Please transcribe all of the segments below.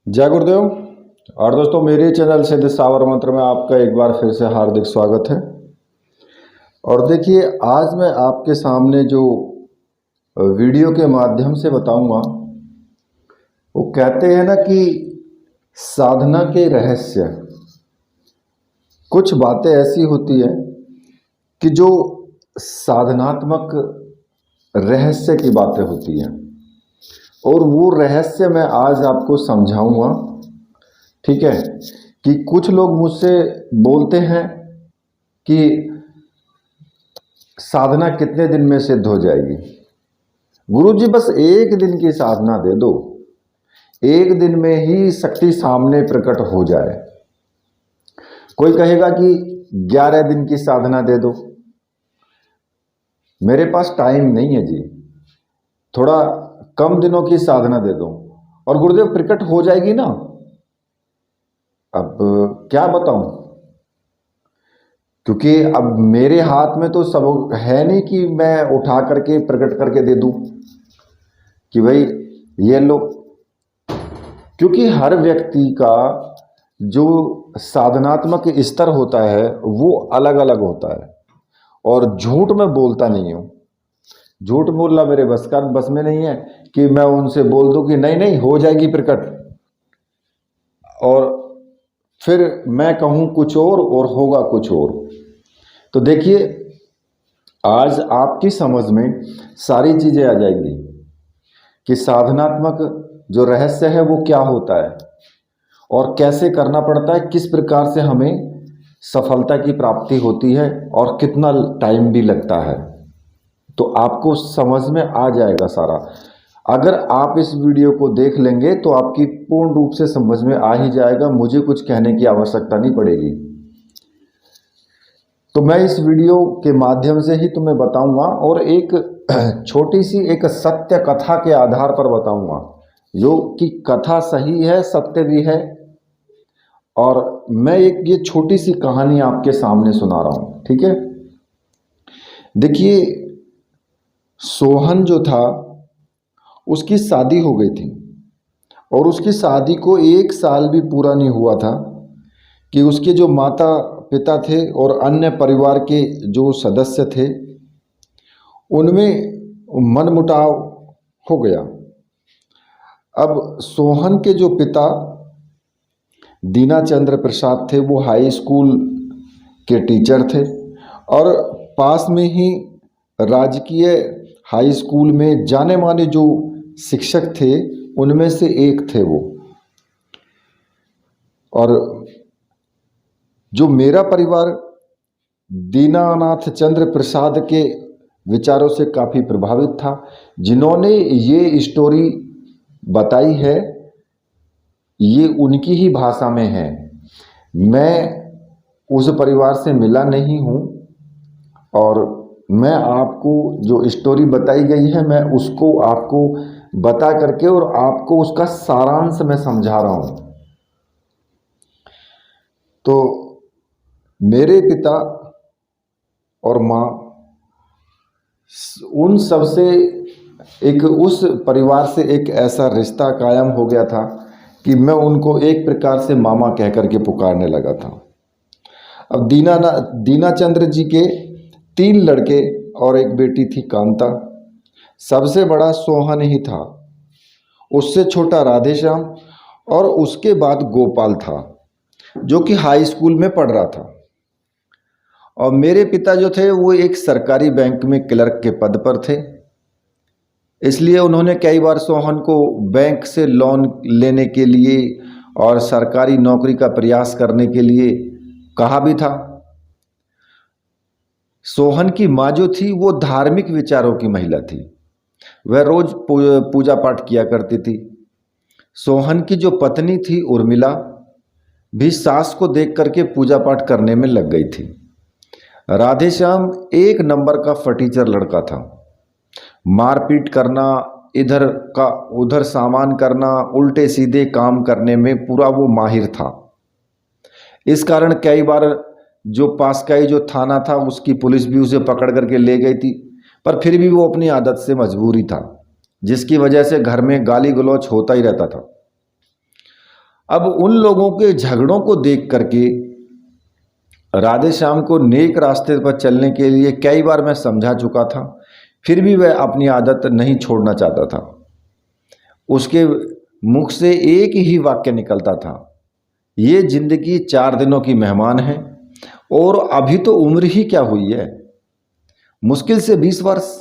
जय गुरुदेव। और दोस्तों, मेरे चैनल सिद्ध सावर मंत्र में आपका एक बार फिर से हार्दिक स्वागत है। और देखिए, आज मैं आपके सामने जो वीडियो के माध्यम से बताऊंगा, वो कहते हैं ना कि साधना के रहस्य। कुछ बातें ऐसी होती हैं कि जो साधनात्मक रहस्य की बातें होती हैं, और वो रहस्य मैं आज आपको समझाऊंगा। ठीक है, कि कुछ लोग मुझसे बोलते हैं कि साधना कितने दिन में सिद्ध हो जाएगी। गुरुजी, बस एक दिन की साधना दे दो, एक दिन में ही शक्ति सामने प्रकट हो जाए। कोई कहेगा कि 11 दिन की साधना दे दो। मेरे पास टाइम नहीं है जी, थोड़ा कम दिनों की साधना दे दो और गुरुदेव प्रकट हो जाएगी ना। अब क्या बताऊं, क्योंकि अब मेरे हाथ में तो सब है नहीं कि मैं उठा करके प्रकट करके दे दूं कि भाई ये लो। क्योंकि हर व्यक्ति का जो साधनात्मक स्तर होता है वो अलग अलग होता है। और झूठ मैं बोलता नहीं हूं, झूठ बोलना मेरे बस में नहीं है कि मैं उनसे बोल दूं कि नहीं नहीं हो जाएगी प्रकट, और फिर मैं कहूं कुछ और होगा कुछ और। तो देखिए, आज आपकी समझ में सारी चीजें आ जाएंगी कि साधनात्मक जो रहस्य है वो क्या होता है और कैसे करना पड़ता है, किस प्रकार से हमें सफलता की प्राप्ति होती है और कितना टाइम भी लगता है। तो आपको समझ में आ जाएगा सारा। अगर आप इस वीडियो को देख लेंगे तो आपकी पूर्ण रूप से समझ में आ ही जाएगा, मुझे कुछ कहने की आवश्यकता नहीं पड़ेगी। तो मैं इस वीडियो के माध्यम से ही तुम्हें बताऊंगा, और एक छोटी सी एक सत्य कथा के आधार पर बताऊंगा, जो कि कथा सही है, सत्य भी है। और मैं एक ये छोटी सी कहानी आपके सामने सुना रहा हूं। ठीक है, देखिए, सोहन जो था उसकी शादी हो गई थी, और उसकी शादी को 1 साल भी पूरा नहीं हुआ था कि उसके जो माता पिता थे और अन्य परिवार के जो सदस्य थे उनमें मनमुटाव हो गया। अब सोहन के जो पिता दीनाचंद्र प्रसाद थे वो हाई स्कूल के टीचर थे, और पास में ही राजकीय हाई स्कूल में जाने माने जो शिक्षक थे उनमें से एक थे वो। और जो मेरा परिवार दीनानाथ चंद्र प्रसाद के विचारों से काफ़ी प्रभावित था। जिन्होंने ये स्टोरी बताई है ये उनकी ही भाषा में है, मैं उस परिवार से मिला नहीं हूँ, और मैं आपको जो स्टोरी बताई गई है मैं उसको आपको बता करके और आपको उसका सारांश मैं समझा रहा हूँ। तो मेरे पिता और माँ उन सब से एक उस परिवार से एक ऐसा रिश्ता कायम हो गया था कि मैं उनको एक प्रकार से मामा कह करके पुकारने लगा था। अब दीनाचंद्र जी के 3 लड़के और एक बेटी थी कांता। सबसे बड़ा सोहन ही था, उससे छोटा राधेश्याम, और उसके बाद गोपाल था जो कि हाई स्कूल में पढ़ रहा था। और मेरे पिता जो थे वो एक सरकारी बैंक में क्लर्क के पद पर थे, इसलिए उन्होंने कई बार सोहन को बैंक से लोन लेने के लिए और सरकारी नौकरी का प्रयास करने के लिए कहा भी था। सोहन की माँ जो थी वो धार्मिक विचारों की महिला थी, वह रोज पूजा पाठ किया करती थी। सोहन की जो पत्नी थी उर्मिला भी सास को देख करके पूजा पाठ करने में लग गई थी। राधेश्याम 1 नंबर का फटीचर लड़का था, मारपीट करना, इधर का उधर सामान करना, उल्टे सीधे काम करने में पूरा वो माहिर था। इस कारण कई बार जो पास का ही जो थाना था उसकी पुलिस भी उसे पकड़ करके ले गई थी, पर फिर भी वो अपनी आदत से मजबूरी था, जिसकी वजह से घर में गाली गलौज होता ही रहता था। अब उन लोगों के झगड़ों को देख करके राधे श्याम को नेक रास्ते पर चलने के लिए कई बार मैं समझा चुका था, फिर भी वह अपनी आदत नहीं छोड़ना चाहता था। उसके मुख से एक ही वाक्य निकलता था, ये जिंदगी 4 दिनों की मेहमान है और अभी तो उम्र ही क्या हुई है, मुश्किल से 20 वर्ष।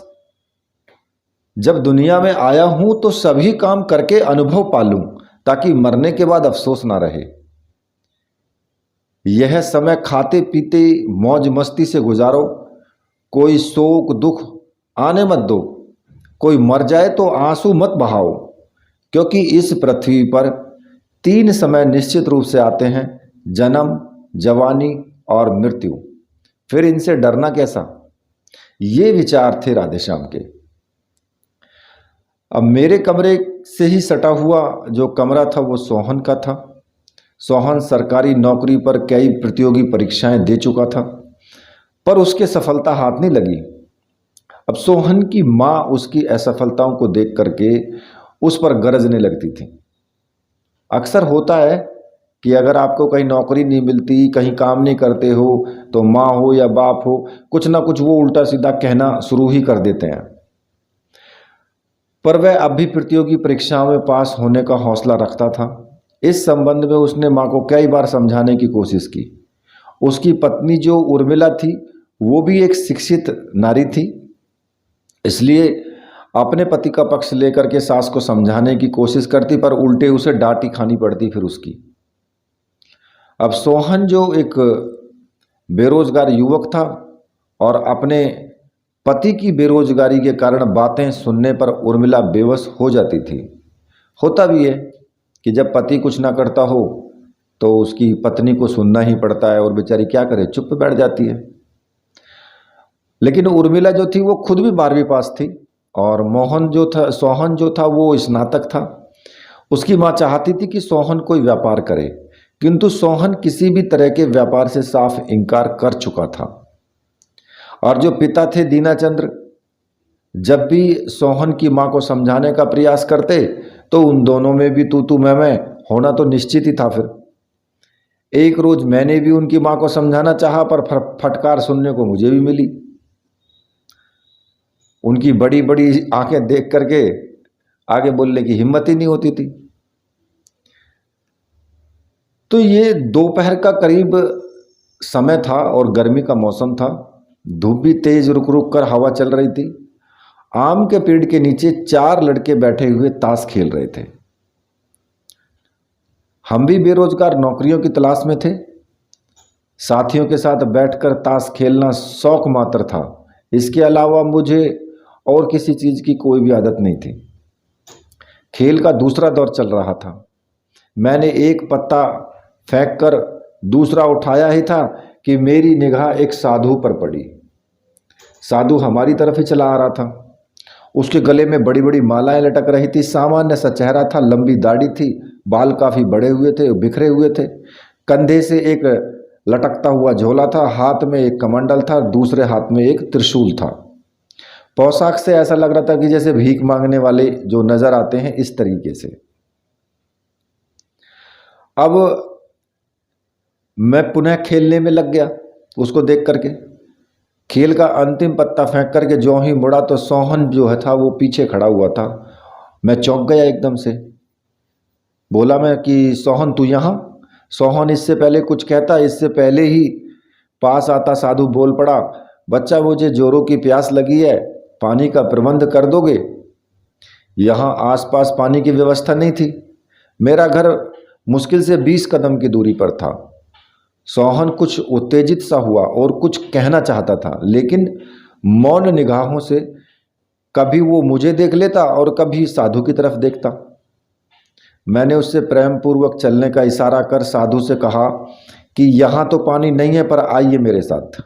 जब दुनिया में आया हूं तो सभी काम करके अनुभव पालूं, ताकि मरने के बाद अफसोस ना रहे। यह समय खाते पीते मौज मस्ती से गुजारो, कोई शोक दुख आने मत दो, कोई मर जाए तो आंसू मत बहाओ, क्योंकि इस पृथ्वी पर 3 समय निश्चित रूप से आते हैं, जन्म, जवानी और मृत्यु। फिर इनसे डरना कैसा। ये विचार थे राधेश्याम के। अब मेरे कमरे से ही सटा हुआ जो कमरा था वो सोहन का था। सोहन सरकारी नौकरी पर कई प्रतियोगी परीक्षाएं दे चुका था, पर उसके सफलता हाथ नहीं लगी। अब सोहन की माँ उसकी असफलताओं को देख करके उस पर गरजने लगती थी। अक्सर होता है कि अगर आपको कहीं नौकरी नहीं मिलती, कहीं काम नहीं करते हो, तो माँ हो या बाप हो, कुछ ना कुछ वो उल्टा सीधा कहना शुरू ही कर देते हैं। पर वह अब भी प्रतियोगी परीक्षाओं में पास होने का हौसला रखता था। इस संबंध में उसने माँ को कई बार समझाने की कोशिश की। उसकी पत्नी जो उर्मिला थी वो भी एक शिक्षित नारी थी, इसलिए अपने पति का पक्ष लेकर के सास को समझाने की कोशिश करती, पर उल्टे उसे डांट ही खानी पड़ती फिर उसकी। अब सोहन जो एक बेरोजगार युवक था और अपने पति की बेरोजगारी के कारण बातें सुनने पर उर्मिला बेबस हो जाती थी। होता भी है कि जब पति कुछ ना करता हो तो उसकी पत्नी को सुनना ही पड़ता है और बेचारी क्या करे, चुप बैठ जाती है। लेकिन उर्मिला जो थी वो खुद भी 12वीं पास थी और सोहन जो था वो स्नातक था। उसकी माँ चाहती थी कि सोहन कोई व्यापार करे, किंतु सोहन किसी भी तरह के व्यापार से साफ इनकार कर चुका था। और जो पिता थे दीनाचंद्र, जब भी सोहन की माँ को समझाने का प्रयास करते तो उन दोनों में भी तू मैं होना तो निश्चित ही था। फिर एक रोज मैंने भी उनकी माँ को समझाना चाहा, पर फटकार सुनने को मुझे भी मिली। उनकी बड़ी बड़ी आंखें देख करके आगे बोलने की हिम्मत ही नहीं होती थी। तो ये दोपहर का करीब समय था और गर्मी का मौसम था। धूप भी तेज रुक रुक कर हवा चल रही थी। आम के पेड़ के नीचे 4 लड़के बैठे हुए ताश खेल रहे थे। हम भी बेरोजगार नौकरियों की तलाश में थे। साथियों के साथ बैठकर ताश खेलना शौक मात्र था, इसके अलावा मुझे और किसी चीज की कोई भी आदत नहीं थी। खेल का दूसरा दौर चल रहा था। मैंने एक पत्ता फेंक कर दूसरा उठाया ही था कि मेरी निगाह एक साधु पर पड़ी। साधु हमारी तरफ ही चला आ रहा था। उसके गले में बड़ी बड़ी मालाएं लटक रही थी। सामान्य सा चेहरा था, लंबी दाढ़ी थी, बाल काफी बड़े हुए थे, बिखरे हुए थे। कंधे से एक लटकता हुआ झोला था, हाथ में एक कमंडल था, दूसरे हाथ में एक त्रिशूल था। पोशाक से ऐसा लग रहा था कि जैसे भीख मांगने वाले जो नजर आते हैं, इस तरीके से। अब मैं पुनः खेलने में लग गया उसको देख करके। खेल का अंतिम पत्ता फेंक करके जो ही मुड़ा तो सोहन जो है था वो पीछे खड़ा हुआ था। मैं चौंक गया एकदम से। बोला मैं कि सोहन तू यहाँ। सोहन इससे पहले कुछ कहता, इससे पहले ही पास आता साधु बोल पड़ा, बच्चा मुझे जोरों की प्यास लगी है, पानी का प्रबंध कर दोगे। यहाँ आसपास पानी की व्यवस्था नहीं थी। मेरा घर मुश्किल से 20 कदम की दूरी पर था। सोहन कुछ उत्तेजित सा हुआ और कुछ कहना चाहता था, लेकिन मौन निगाहों से कभी वो मुझे देख लेता और कभी साधु की तरफ देखता। मैंने उससे प्रेम पूर्वक चलने का इशारा कर साधु से कहा कि यहाँ तो पानी नहीं है, पर आइए मेरे साथ।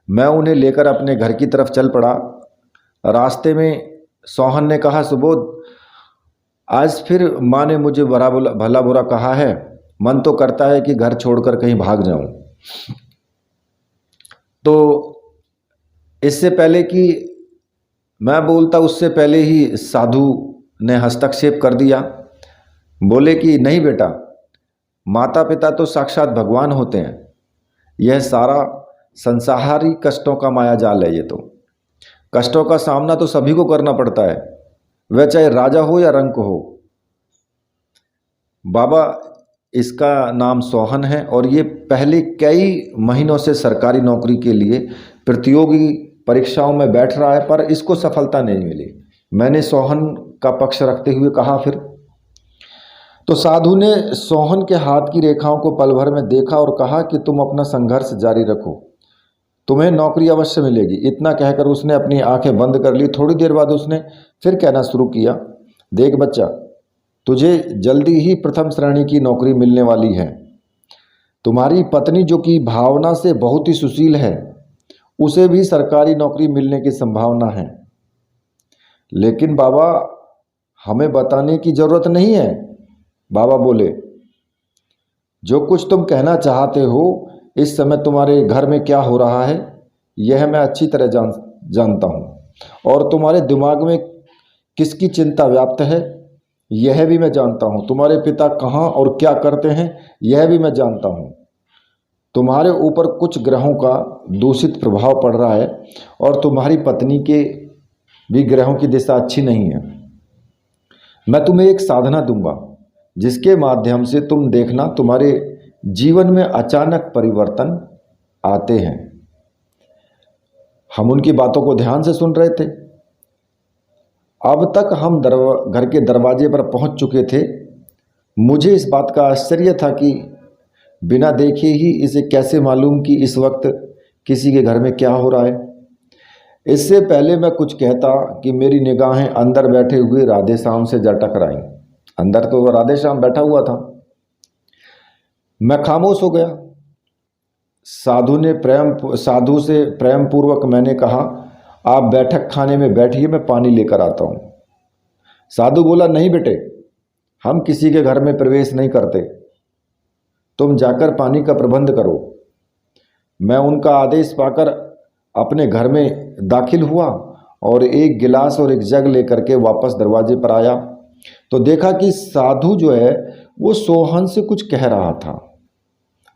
मैं उन्हें लेकर अपने घर की तरफ चल पड़ा। रास्ते में सोहन ने कहा, सुबोध आज फिर माँ ने मुझे भला बुरा कहा है, मन तो करता है कि घर छोड़कर कहीं भाग जाऊं। तो इससे पहले कि मैं बोलता उससे पहले ही साधु ने हस्तक्षेप कर दिया। बोले कि नहीं बेटा, माता पिता तो साक्षात भगवान होते हैं, यह सारा संसारी कष्टों का माया जाल है। ये तो कष्टों का सामना तो सभी को करना पड़ता है, वह चाहे राजा हो या रंक हो। बाबा, इसका नाम सोहन है और ये पहले कई महीनों से सरकारी नौकरी के लिए प्रतियोगी परीक्षाओं में बैठ रहा है, पर इसको सफलता नहीं मिली। मैंने सोहन का पक्ष रखते हुए कहा फिर तो साधु ने सोहन के हाथ की रेखाओं को पल भर में देखा और कहा कि तुम अपना संघर्ष जारी रखो, तुम्हें नौकरी अवश्य मिलेगी। इतना कहकर उसने अपनी आंखें बंद कर ली। थोड़ी देर बाद उसने फिर कहना शुरू किया, देख बच्चा, तुझे जल्दी ही प्रथम श्रेणी की नौकरी मिलने वाली है। तुम्हारी पत्नी जो कि भावना से बहुत ही सुशील है, उसे भी सरकारी नौकरी मिलने की संभावना है। लेकिन बाबा, हमें बताने की जरूरत नहीं है। बाबा बोले, जो कुछ तुम कहना चाहते हो, इस समय तुम्हारे घर में क्या हो रहा है यह मैं अच्छी तरह जानता हूँ, और तुम्हारे दिमाग में किसकी चिंता व्याप्त है यह भी मैं जानता हूँ। तुम्हारे पिता कहाँ और क्या करते हैं यह भी मैं जानता हूँ। तुम्हारे ऊपर कुछ ग्रहों का दूषित प्रभाव पड़ रहा है और तुम्हारी पत्नी के भी ग्रहों की दिशा अच्छी नहीं है। मैं तुम्हें एक साधना दूंगा जिसके माध्यम से तुम देखना तुम्हारे जीवन में अचानक परिवर्तन आते हैं। हम उनकी बातों को ध्यान से सुन रहे थे। अब तक हम घर के दरवाजे पर पहुंच चुके थे। मुझे इस बात का आश्चर्य था कि बिना देखे ही इसे कैसे मालूम कि इस वक्त किसी के घर में क्या हो रहा है। इससे पहले मैं कुछ कहता कि मेरी निगाहें अंदर बैठे हुए राधे श्याम से जा टकराईं। अंदर तो राधे श्याम बैठा हुआ था। मैं खामोश हो गया। साधु से प्रेम पूर्वक मैंने कहा, आप बैठक खाने में बैठिए, मैं पानी लेकर आता हूँ। साधु बोला, नहीं बेटे, हम किसी के घर में प्रवेश नहीं करते, तुम जाकर पानी का प्रबंध करो। मैं उनका आदेश पाकर अपने घर में दाखिल हुआ और एक गिलास और एक जग लेकर के वापस दरवाजे पर आया तो देखा कि साधु जो है वो सोहन से कुछ कह रहा था।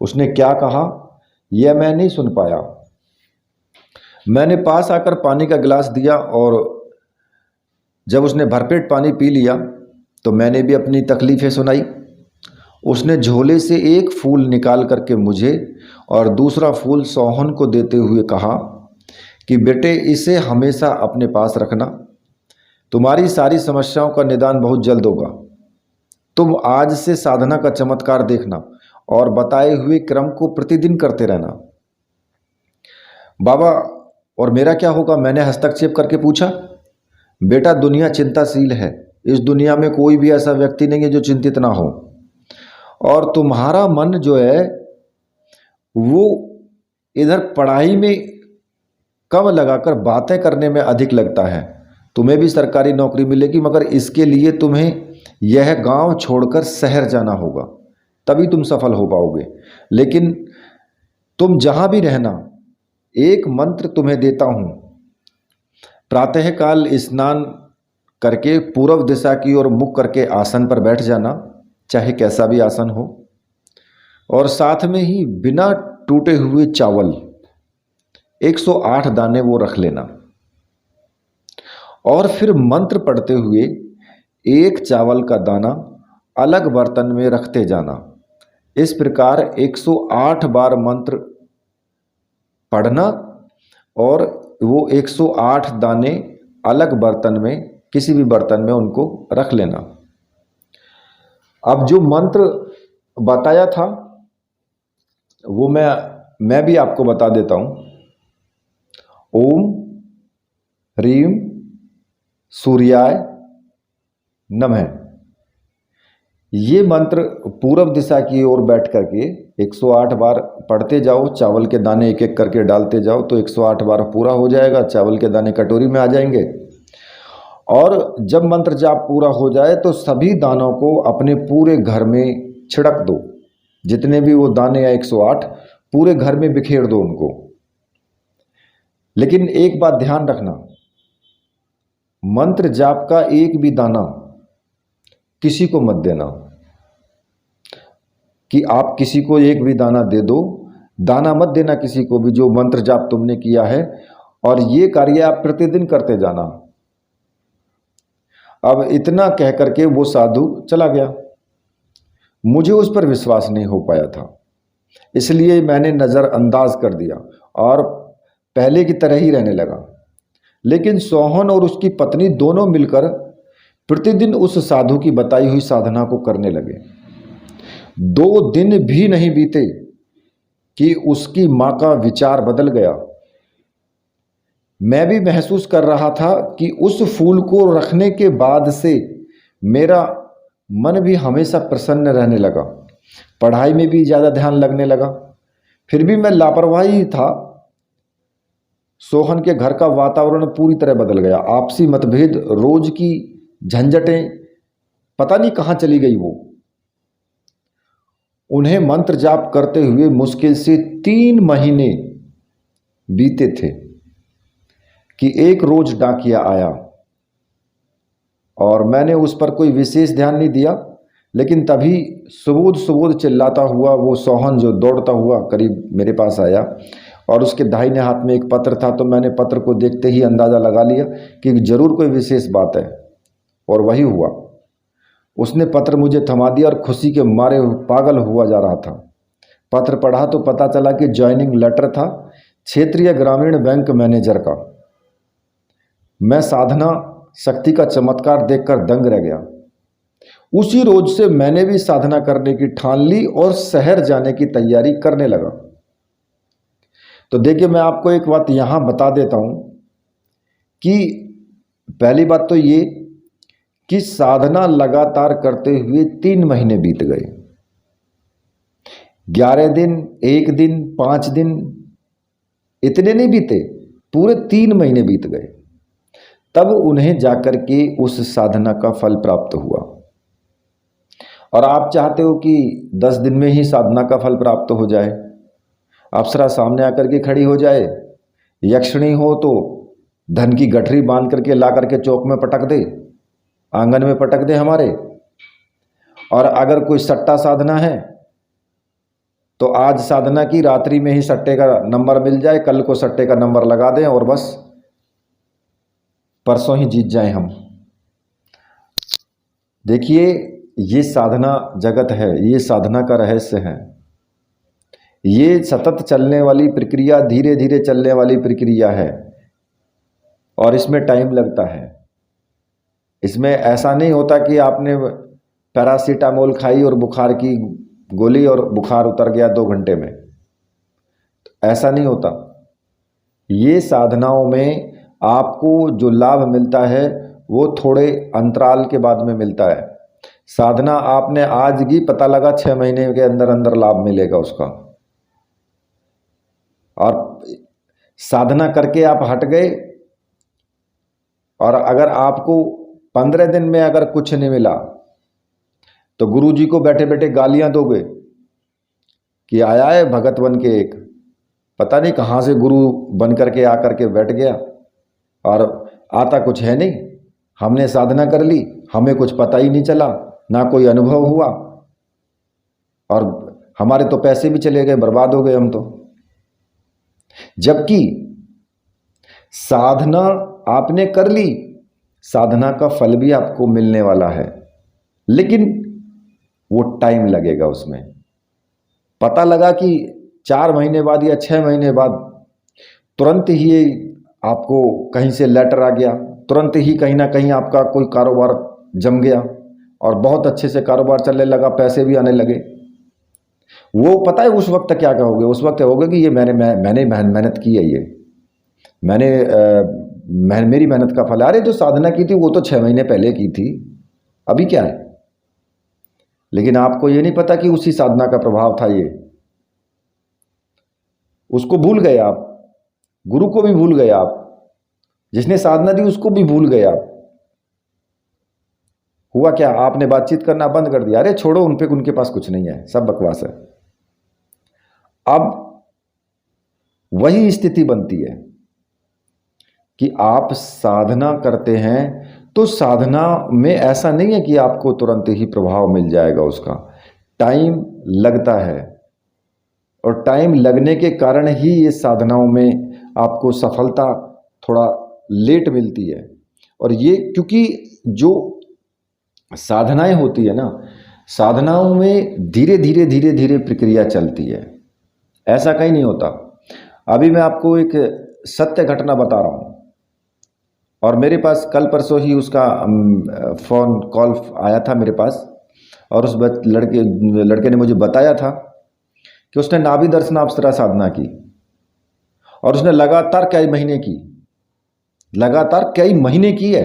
उसने क्या कहा यह मैं नहीं सुन पाया। मैंने पास आकर पानी का गिलास दिया और जब उसने भरपेट पानी पी लिया तो मैंने भी अपनी तकलीफ़ें सुनाई। उसने झोले से एक फूल निकाल करके मुझे और दूसरा फूल सोहन को देते हुए कहा कि बेटे, इसे हमेशा अपने पास रखना, तुम्हारी सारी समस्याओं का निदान बहुत जल्द होगा। तुम आज से साधना का चमत्कार देखना और बताए हुए क्रम को प्रतिदिन करते रहना। बाबा, और मेरा क्या होगा? मैंने हस्तक्षेप करके पूछा। बेटा, दुनिया चिंताशील है, इस दुनिया में कोई भी ऐसा व्यक्ति नहीं है जो चिंतित ना हो, और तुम्हारा मन जो है वो इधर पढ़ाई में कम लगाकर बातें करने में अधिक लगता है। तुम्हें भी सरकारी नौकरी मिलेगी, मगर इसके लिए तुम्हें यह गांव छोड़कर शहर जाना होगा, तभी तुम सफल हो पाओगे। लेकिन तुम जहां भी रहना, एक मंत्र तुम्हें देता हूं, प्रातःकाल स्नान करके पूर्व दिशा की ओर मुख करके आसन पर बैठ जाना, चाहे कैसा भी आसन हो, और साथ में ही बिना टूटे हुए चावल 108 दाने वो रख लेना, और फिर मंत्र पढ़ते हुए एक चावल का दाना अलग बर्तन में रखते जाना। इस प्रकार 108 बार मंत्र पढ़ना और वो 108 दाने अलग बर्तन में, किसी भी बर्तन में उनको रख लेना। अब जो मंत्र बताया था वो मैं भी आपको बता देता हूँ। ओम ह्रीम सूर्याय नमः। ये मंत्र पूरब दिशा की ओर बैठ करके 108 बार पढ़ते जाओ, चावल के दाने एक एक करके डालते जाओ तो 108 बार पूरा हो जाएगा, चावल के दाने कटोरी में आ जाएंगे। और जब मंत्र जाप पूरा हो जाए तो सभी दानों को अपने पूरे घर में छिड़क दो, जितने भी वो दाने या 108 पूरे घर में बिखेर दो उनको। लेकिन एक बात ध्यान रखना, मंत्र जाप का एक भी दाना किसी को मत देना, कि आप किसी को एक भी दाना दे दो, दाना मत देना किसी को भी जो मंत्र जाप तुमने किया है, और ये कार्य आप प्रतिदिन करते जाना। अब इतना कह करके वो साधु चला गया। मुझे उस पर विश्वास नहीं हो पाया था, इसलिए मैंने नज़रअंदाज कर दिया और पहले की तरह ही रहने लगा। लेकिन सोहन और उसकी पत्नी दोनों मिलकर प्रतिदिन उस साधु की बताई हुई साधना को करने लगे। 2 दिन भी नहीं बीते कि उसकी माँ का विचार बदल गया। मैं भी महसूस कर रहा था कि उस फूल को रखने के बाद से मेरा मन भी हमेशा प्रसन्न रहने लगा, पढ़ाई में भी ज़्यादा ध्यान लगने लगा। फिर भी मैं लापरवाही था। सोहन के घर का वातावरण पूरी तरह बदल गया। आपसी मतभेद, रोज की झंझटें, पता नहीं कहाँ चली गई वो। उन्हें मंत्र जाप करते हुए मुश्किल से 3 महीने बीते थे कि एक रोज डाकिया आया और मैंने उस पर कोई विशेष ध्यान नहीं दिया। लेकिन तभी सुबोध सुबोध चिल्लाता हुआ वो सोहन जो दौड़ता हुआ करीब मेरे पास आया और उसके दाहिने हाथ में एक पत्र था। तो मैंने पत्र को देखते ही अंदाज़ा लगा लिया कि जरूर कोई विशेष बात है, और वही हुआ। उसने पत्र मुझे थमा दिया और खुशी के मारे पागल हुआ जा रहा था। पत्र पढ़ा तो पता चला कि ज्वाइनिंग लेटर था क्षेत्रीय ग्रामीण बैंक मैनेजर का। मैं साधना शक्ति का चमत्कार देखकर दंग रह गया। उसी रोज से मैंने भी साधना करने की ठान ली और शहर जाने की तैयारी करने लगा। तो देखिए, मैं आपको एक बात यहां बता देता हूं कि पहली बात तो ये कि साधना लगातार करते हुए 3 महीने बीत गए। 11 दिन, 1 दिन, 5 दिन इतने नहीं बीते, पूरे 3 महीने बीत गए। तब उन्हें जाकर के उस साधना का फल प्राप्त हुआ। और आप चाहते हो कि 10 दिन में ही साधना का फल प्राप्त हो जाए, अप्सरा सामने आकर के खड़ी हो जाए, यक्षिणी हो तो धन की गठरी बांध करके ला करके चौक में पटक दे, आंगन में पटक दे हमारे। और अगर कोई सट्टा साधना है तो आज साधना की, रात्रि में ही सट्टे का नंबर मिल जाए, कल को सट्टे का नंबर लगा दें और बस परसों ही जीत जाएं हम। देखिए, ये साधना जगत है, ये साधना का रहस्य है। ये सतत चलने वाली प्रक्रिया, धीरे धीरे चलने वाली प्रक्रिया है और इसमें टाइम लगता है। इसमें ऐसा नहीं होता कि आपने पैरासीटामोल खाई और बुखार की गोली और बुखार उतर गया 2 घंटे में, ऐसा नहीं होता। ये साधनाओं में आपको जो लाभ मिलता है वो थोड़े अंतराल के बाद में मिलता है। साधना आपने आज की, पता लगा 6 महीने के अंदर अंदर लाभ मिलेगा उसका। और साधना करके आप हट गए और अगर आपको 15 दिन में अगर कुछ नहीं मिला तो गुरु जी को बैठे बैठे गालियां दोगे कि आया है भगत बन के एक, पता नहीं कहाँ से गुरु बन करके आकर के बैठ गया और आता कुछ है नहीं। हमने साधना कर ली, हमें कुछ पता ही नहीं चला, ना कोई अनुभव हुआ और हमारे तो पैसे भी चले गए, बर्बाद हो गए हम तो। जबकि साधना आपने कर ली, साधना का फल भी आपको मिलने वाला है, लेकिन वो टाइम लगेगा उसमें। पता लगा कि 4 महीने बाद या 6 महीने बाद तुरंत ही आपको कहीं से लेटर आ गया, तुरंत ही कहीं ना कहीं आपका कोई कारोबार जम गया और बहुत अच्छे से कारोबार चलने लगा, पैसे भी आने लगे। वो पता है उस वक्त क्या कहोगे? उस वक्त कहोगे कि ये मैंने मेहनत की है, ये मेरी मेहनत का फल। अरे जो साधना की थी वो तो 6 महीने पहले की थी, अभी क्या है? लेकिन आपको ये नहीं पता कि उसी साधना का प्रभाव था ये। उसको भूल गए आप, गुरु को भी भूल गए आप, जिसने साधना दी उसको भी भूल गए आप। हुआ क्या? आपने बातचीत करना बंद कर दिया। अरे छोड़ो, उनके पास कुछ नहीं है, सब बकवास है। अब वही स्थिति बनती है कि आप साधना करते हैं तो साधना में ऐसा नहीं है कि आपको तुरंत ही प्रभाव मिल जाएगा उसका। टाइम लगता है, और टाइम लगने के कारण ही ये साधनाओं में आपको सफलता थोड़ा लेट मिलती है। और ये क्योंकि जो साधनाएं होती है ना, साधनाओं में धीरे धीरे धीरे धीरे प्रक्रिया चलती है, ऐसा कहीं नहीं होता। अभी मैं आपको एक सत्य घटना बता रहा हूँ, और मेरे पास कल परसों ही उसका फ़ोन कॉल आया था मेरे पास, और उस लड़के ने मुझे बताया था कि उसने नाभि दर्शनाप्सरा साधना की, और उसने लगातार कई महीने की है,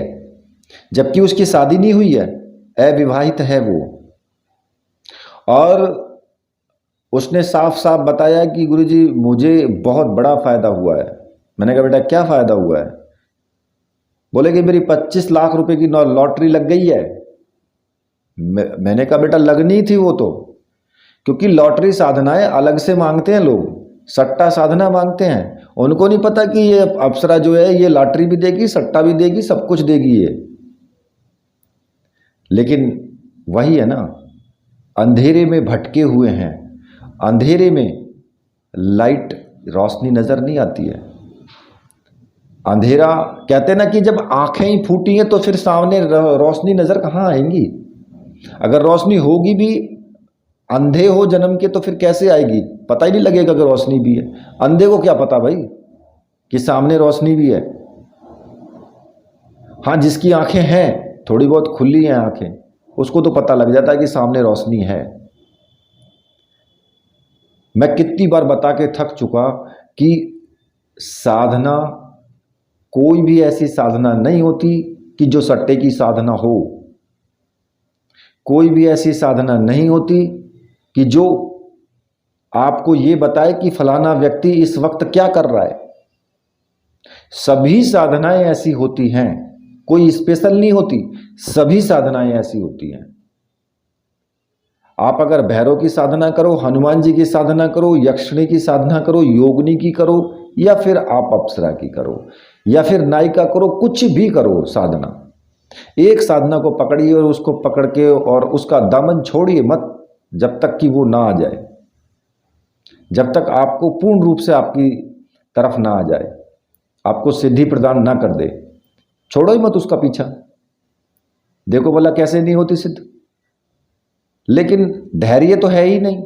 जबकि उसकी शादी नहीं हुई है, अविवाहित है वो। और उसने साफ साफ बताया कि गुरुजी मुझे बहुत बड़ा फायदा हुआ है। मैंने कहा बेटा क्या फायदा हुआ है? बोले कि मेरी 25 लाख रुपए की लॉटरी लग गई है। मैंने कहा बेटा लगनी थी वो तो, क्योंकि लॉटरी साधनाएं अलग से मांगते हैं लोग, सट्टा साधना मांगते हैं। उनको नहीं पता कि ये अप्सरा जो है ये लॉटरी भी देगी, सट्टा भी देगी, सब कुछ देगी ये। लेकिन वही है ना, अंधेरे में भटके हुए हैं, अंधेरे में लाइट रोशनी नजर नहीं आती है। अंधेरा कहते हैं ना कि जब आंखें ही फूटी हैं तो फिर सामने रोशनी नजर कहाँ आएंगी? अगर रोशनी होगी भी, अंधे हो जन्म के, तो फिर कैसे आएगी? पता ही नहीं लगेगा कि रोशनी भी है। अंधे को क्या पता भाई कि सामने रोशनी भी है? हाँ, जिसकी आंखें हैं, थोड़ी बहुत खुली हैं आंखें, उसको तो पता लग जाता है कि सामने रोशनी है। मैं कितनी बार बता के थक चुका कि साधना, कोई भी ऐसी साधना नहीं होती कि जो सट्टे की साधना हो। कोई भी ऐसी साधना नहीं होती कि जो आपको ये बताए कि फलाना व्यक्ति इस वक्त क्या कर रहा है। सभी साधनाएं ऐसी होती हैं, कोई स्पेशल नहीं होती, सभी साधनाएं ऐसी होती हैं। आप अगर भैरव की साधना करो, हनुमान जी की साधना करो, यक्षिणी की साधना करो, योगिनी की करो, या फिर आप अप्सरा की करो, या फिर नायिका करो, कुछ भी करो साधना, एक साधना को पकड़िए और उसको पकड़ के और उसका दामन छोड़िए मत, जब तक कि वो ना आ जाए, जब तक आपको पूर्ण रूप से आपकी तरफ ना आ जाए, आपको सिद्धि प्रदान ना कर दे, छोड़ो ही मत उसका पीछा। देखो भला कैसे नहीं होती सिद्ध। लेकिन धैर्य तो है ही नहीं।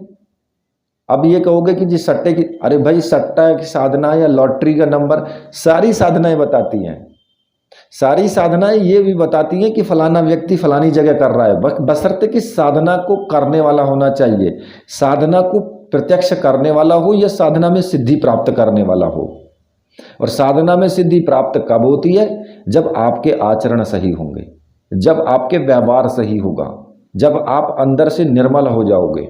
अब ये कहोगे कि जी सट्टे की, अरे भाई सट्टा की साधना या लॉटरी का नंबर, सारी साधनाएं बताती हैं। सारी साधनाएं ये भी बताती हैं कि फलाना व्यक्ति फलानी जगह कर रहा है, बशर्ते कि साधना को करने वाला होना चाहिए, साधना को प्रत्यक्ष करने वाला हो या साधना में सिद्धि प्राप्त करने वाला हो। और साधना में सिद्धि प्राप्त कब होती है? जब आपके आचरण सही होंगे, जब आपके व्यवहार सही होगा, जब आप अंदर से निर्मल हो जाओगे,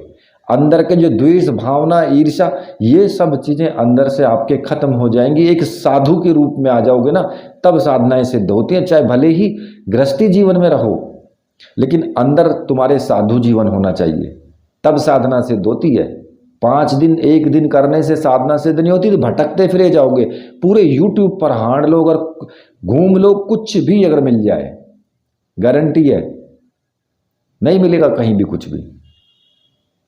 अंदर के जो द्वेष भावना, ईर्ष्या, ये सब चीजें अंदर से आपके खत्म हो जाएंगी, एक साधु के रूप में आ जाओगे ना, तब साधनाएं सिद्ध होती हैं। चाहे भले ही गृहस्थी जीवन में रहो, लेकिन अंदर तुम्हारे साधु जीवन होना चाहिए, तब साधना सिद्ध होती है। 5 दिन 1 दिन करने से साधना सिद्ध नहीं होती, तो भटकते फिरे जाओगे। पूरे यूट्यूब पर हांड लो और घूम लो, कुछ भी अगर मिल जाए, गारंटी है नहीं मिलेगा कहीं भी कुछ भी।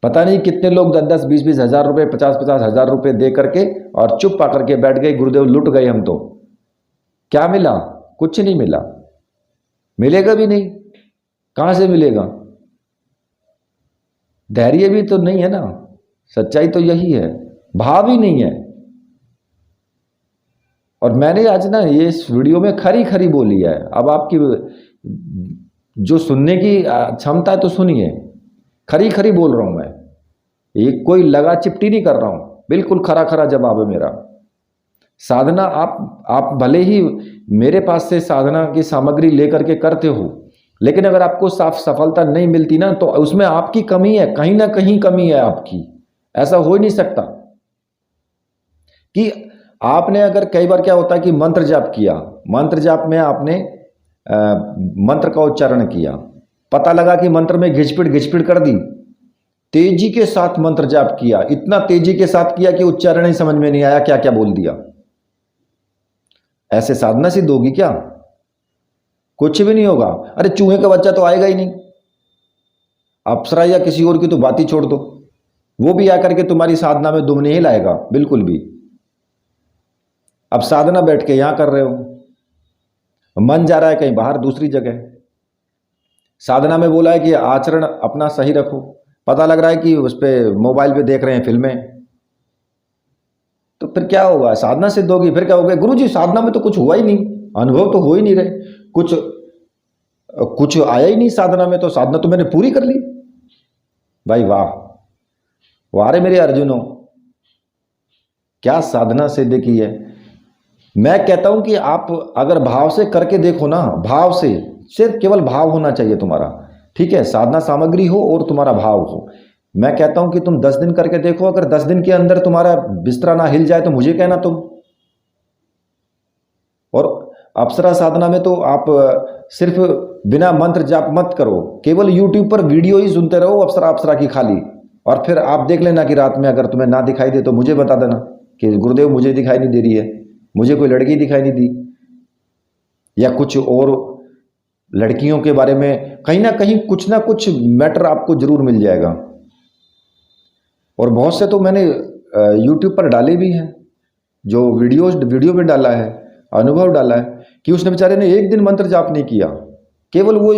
पता नहीं कितने लोग 10-10, 20-20 हजार रुपए, 50-50 हजार रुपए दे करके और चुप पा करके बैठ गए, गुरुदेव लुट गए हम तो। क्या मिला? कुछ नहीं मिला, मिलेगा भी नहीं। कहां से मिलेगा? धैर्य भी तो नहीं है ना, सच्चाई तो यही है, भाव ही नहीं है। और मैंने आज ना ये इस वीडियो में खरी खरी बोली है। अब आपकी जो सुनने की क्षमता है तो सुनिए, खरी खरी बोल रहा हूं मैं, ये कोई लगा चिपटी नहीं कर रहा हूं, बिल्कुल खरा खरा जवाब है मेरा। साधना आप भले ही मेरे पास से साधना की सामग्री लेकर के करते हो, लेकिन अगर आपको साफ सफलता नहीं मिलती ना, तो उसमें आपकी कमी है, कहीं ना कहीं कमी है आपकी। ऐसा हो ही नहीं सकता कि आपने, अगर कई बार क्या होता है कि मंत्र जाप किया, मंत्र जाप में आपने मंत्र का उच्चारण किया, पता लगा कि मंत्र में घिचपिट कर दी, तेजी के साथ मंत्र जाप किया, इतना तेजी के साथ किया कि उच्चारण ही समझ में नहीं आया क्या क्या बोल दिया। ऐसे साधना सिद्ध होगी क्या? कुछ भी नहीं होगा। अरे चूहे का बच्चा तो आएगा ही नहीं। अप्सरा या किसी और की तो बात ही छोड़ दो, वो भी आकर के तुम्हारी साधना में दुम नहीं लाएगा बिल्कुल भी। अब साधना बैठ के यहां कर रहे हो, मन जा रहा है कहीं बाहर दूसरी जगह। साधना में बोला है कि आचरण अपना सही रखो, पता लग रहा है कि उस पर मोबाइल पे देख रहे हैं फिल्में, तो फिर क्या होगा? साधना सिद्ध होगी, फिर क्या होगा? गुरुजी साधना में तो कुछ हुआ ही नहीं, अनुभव तो हो ही नहीं रहे, कुछ आया ही नहीं साधना में, तो साधना तो मैंने पूरी कर ली। भाई वाह, वाह रे मेरे अर्जुनों, क्या साधना सिद्ध की है। मैं कहता हूं कि आप अगर भाव से करके देखो ना, भाव से, सिर्फ केवल भाव होना चाहिए तुम्हारा, ठीक है? साधना सामग्री हो और तुम्हारा भाव हो। मैं कहता हूं कि तुम 10 दिन करके देखो, अगर 10 दिन के अंदर तुम्हारा बिस्तरा ना हिल जाए तो मुझे कहना तुम। और अप्सरा साधना में तो आप सिर्फ बिना मंत्र जाप मत करो, केवल यूट्यूब पर वीडियो ही सुनते रहो अप्सरा अप्सरा की खाली, और फिर आप देख लेना कि रात में अगर तुम्हें ना दिखाई दे तो मुझे बता देना कि गुरुदेव मुझे दिखाई नहीं दे रही है, मुझे कोई लड़की दिखाई नहीं दी, या कुछ और लड़कियों के बारे में कहीं ना कुछ मैटर आपको जरूर मिल जाएगा। और बहुत से तो मैंने यूट्यूब पर डाले भी हैं, जो वीडियो में डाला है, अनुभव डाला है कि उसने बेचारे ने एक दिन मंत्र जाप नहीं किया, केवल वो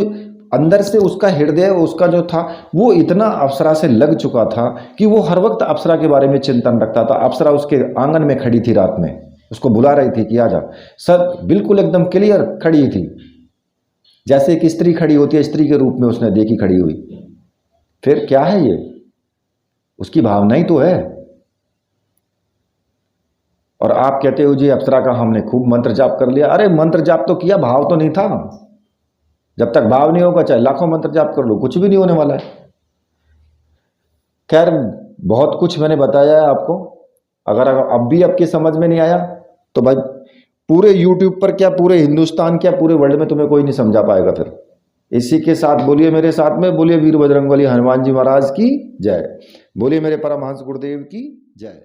अंदर से उसका हृदय, उसका जो था वो इतना अप्सरा से लग चुका था कि वो हर वक्त अप्सरा के बारे में चिंतन रखता था। अप्सरा उसके आंगन में खड़ी थी, रात में उसको बुला रही थी कि आजा, सब बिल्कुल एकदम क्लियर खड़ी थी, जैसे एक स्त्री खड़ी होती है, स्त्री के रूप में उसने देखी खड़ी हुई। फिर क्या है ये? उसकी भावना ही तो है। और आप कहते हो जी अप्सरा का हमने खूब मंत्र जाप कर लिया। अरे मंत्र जाप तो किया, भाव तो नहीं था। जब तक भाव नहीं होगा चाहे लाखों मंत्र जाप कर लो, कुछ भी नहीं होने वाला है। खैर, बहुत कुछ मैंने बताया है आपको, अगर अब भी आपकी समझ में नहीं आया तो भाई पूरे यूट्यूब पर क्या, पूरे हिंदुस्तान क्या, पूरे वर्ल्ड में तुम्हें कोई नहीं समझा पाएगा। फिर इसी के साथ बोलिए मेरे साथ में, बोलिए वीर बजरंगबली हनुमान जी महाराज की जय, बोलिए मेरे परमहंस गुरुदेव की जय।